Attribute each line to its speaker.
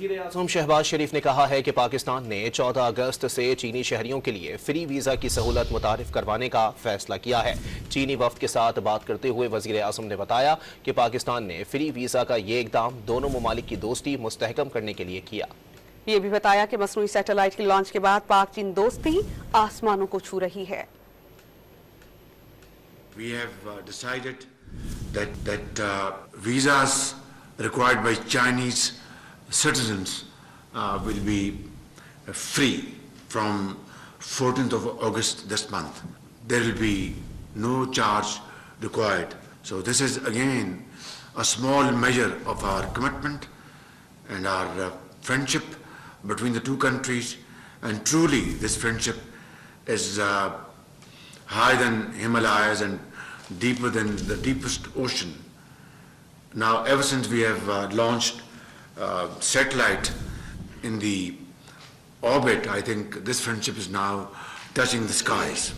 Speaker 1: वज़ीर आज़म शहबाज शरीफ ने कहा है कि पाकिस्तान ने 14 अगस्त से चीनी शहरियों के लिए फ्री वीज़ा की सहूलत मुतारिफ करवाने का फैसला किया है। चीनी वफ़द के साथ बात करते हुए वज़ीर आज़म ने बताया कि पाकिस्तान ने फ्री वीज़ा का ये इक़दाम दोनों ममालिक की दोस्ती मुस्तहकम करने के लिए किया।
Speaker 2: ये भी बताया कि मसनूई सैटेलाइट की लॉन्च के बाद पाक चीन दोस्ती आसमानों को छू रही है।
Speaker 3: We have decided that visas required by Chinese citizens will be free from 14th of August this month. There will be no charge required. So this is again a small measure of our commitment and our friendship between the two countries, and truly this friendship is higher than Himalayas and deeper than the deepest ocean. Now, ever since we have launched satellite in the orbit, I think this friendship is now touching the skies.